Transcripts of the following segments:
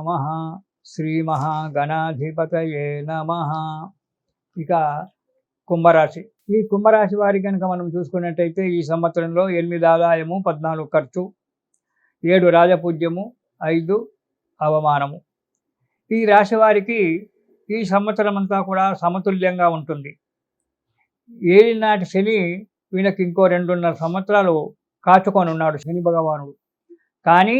నమః. శ్రీ మహాగణాధిపతయే నమః. ఇక కుంభరాశి. ఈ కుంభరాశి వారికి కనుక మనం చూసుకున్నట్టయితే ఈ సంవత్సరంలో 8 ఆదాయము, 14 ఖర్చు, 7 రాజపూజ్యము, 5 అవమానము. ఈ రాశి వారికి ఈ సంవత్సరం అంతా కూడా సమతుల్యంగా ఉంటుంది. ఏలినాటి శని వీళ్ళకి ఇంకో 2.5 సంవత్సరాలు కాచుకొని ఉన్నాడు శని భగవానుడు. కానీ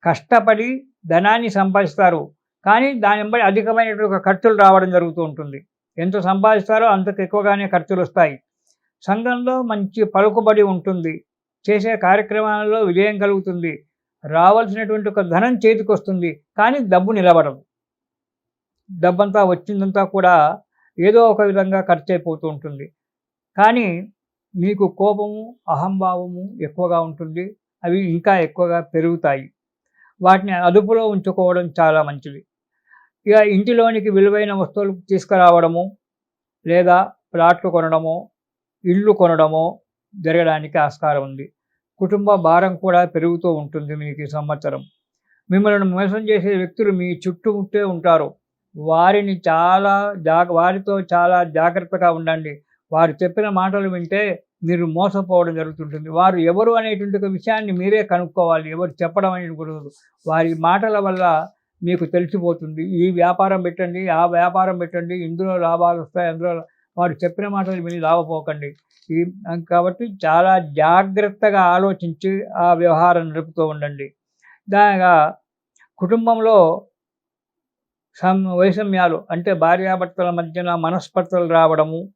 కష్టపడి ధనాన్ని సంపాదిస్తారు. కానీ దాని వెంబడి అధికమైనటువంటి ఖర్చులు రావడం జరుగుతూ ఉంటుంది. ఎంత సంపాదిస్తారో అంతకు ఎక్కువగానే ఖర్చులు వస్తాయి. సంఘంలో మంచి పలుకుబడి ఉంటుంది. చేసే కార్యక్రమాలలో విజయం కలుగుతుంది. రావాల్సినటువంటి ఒక ధనం చేతికి వస్తుంది. కానీ డబ్బు నిలబడదు. డబ్బంతా వచ్చిందంతా కూడా ఏదో ఒక విధంగా ఖర్చు అయిపోతూ ఉంటుంది. కానీ మీకు కోపము, అహంభావము ఎక్కువగా ఉంటుంది. అవి ఇంకా ఎక్కువగా పెరుగుతాయి. వాటిని అదుపులో ఉంచుకోవడం చాలా మంచిది. ఇక ఇంటిలోనికి విలువైన వస్తువులు తీసుకురావడము, లేదా ప్లాట్లు కొనడమో, ఇళ్ళు కొనడమో జరగడానికి ఆస్కారం ఉంది. కుటుంబ భారం కూడా పెరుగుతూ ఉంటుంది మీకు ఈ సంవత్సరం. మిమ్మల్ని మోసం చేసే వ్యక్తులు మీ చుట్టుముట్టే ఉంటారు. వారితో చాలా జాగ్రత్తగా ఉండండి. వారు చెప్పిన మాటలు వింటే మీరు మోసపోవడం జరుగుతుంటుంది. వారు ఎవరు అనేటువంటి ఒక విషయాన్ని మీరే కనుక్కోవాలి. ఎవరు చెప్పడం అనేది కుదరదు. వారి మాటల వల్ల మీకు తెలిసిపోతుంది. ఈ వ్యాపారం పెట్టండి, ఆ వ్యాపారం పెట్టండి, ఇందులో లాభాలు వస్తాయి, అందులో వారు చెప్పిన మాటలు విని లాభపోకండి. కాబట్టి చాలా జాగ్రత్తగా ఆలోచించి ఆ వ్యవహారం నడుపుతూ ఉండండి. దానిగా కుటుంబంలో వైషమ్యాలు అంటే భార్యాభర్తల మధ్యన మనస్పర్ధలు రావడము,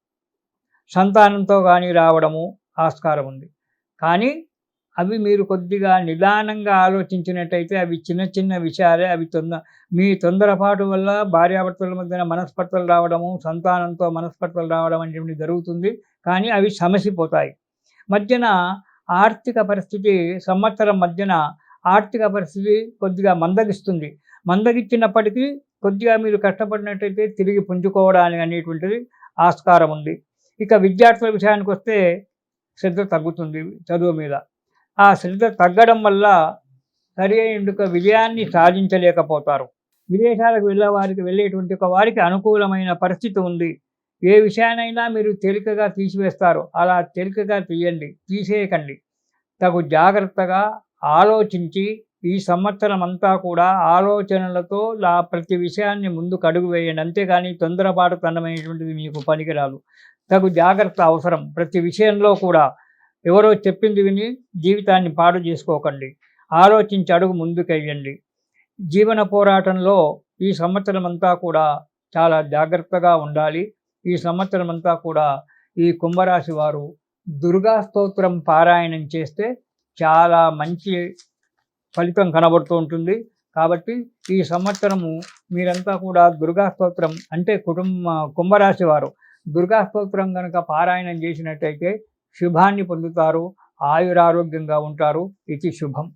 సంతానంతో కానీ రావడము ఆస్కారం ఉంది. కానీ అవి మీరు కొద్దిగా నిదానంగా ఆలోచించినట్టయితే అవి చిన్న చిన్న విషయాలే. మీ తొందరపాటు వల్ల భార్యాభర్తల మధ్యన మనస్పర్ధలు రావడము, సంతానంతో మనస్పర్ధలు రావడం అనేవి జరుగుతుంది. కానీ అవి సమసిపోతాయి. మధ్యన ఆర్థిక పరిస్థితి సంవత్సరం మధ్యన ఆర్థిక పరిస్థితి కొద్దిగా మందగిస్తుంది. మందగిచ్చినప్పటికీ కొద్దిగా మీరు కష్టపడినట్టయితే తిరిగి పుంజుకోవడానికి అనేటువంటిది ఆస్కారం ఉంది. ఇక విద్యార్థుల విషయానికి వస్తే శ్రద్ధ తగ్గుతుంది చదువు మీద. ఆ శ్రద్ధ తగ్గడం వల్ల సరి అయిన విజయాన్ని సాధించలేకపోతారు. విదేశాలకు వెళ్ళేటువంటి వారికి అనుకూలమైన పరిస్థితి ఉంది. ఏ విషయానైనా మీరు తేలికగా తీసివేస్తారు. అలా తేలికగా తీసేయకండి. తగు జాగ్రత్తగా ఆలోచించి ఈ సంవత్సరం అంతా కూడా ఆలోచనలతో ప్రతి విషయాన్ని ముందుకు అడుగు వేయండి. అంతేగాని తొందరపాటుతనమైనటువంటిది మీకు పనికిరాదు. తగు జాగ్రత్త అవసరం. ప్రతి విషయంలో కూడా ఎవరో చెప్పింది విని జీవితాన్ని పాడు చేసుకోకండి. ఆలోచించి అడుగు ముందుకెయ్యండి. జీవన పోరాటంలో ఈ సంవత్సరం అంతా కూడా చాలా జాగ్రత్తగా ఉండాలి. ఈ సంవత్సరం అంతా కూడా ఈ కుంభరాశి వారు దుర్గా స్తోత్రం పారాయణం చేస్తే చాలా మంచి ఫలితం కనబడుతూ ఉంటుంది. కాబట్టి ఈ సంవత్సరము మీరంతా కూడా దుర్గా స్తోత్రం అంటే కుంభరాశి వారు దుర్గా స్తోత్రం కనుక పారాయణం చేసినట్టయితే శుభాన్ని పొందుతారు. ఆయురారోగ్యంగా ఉంటారు. ఇది శుభం.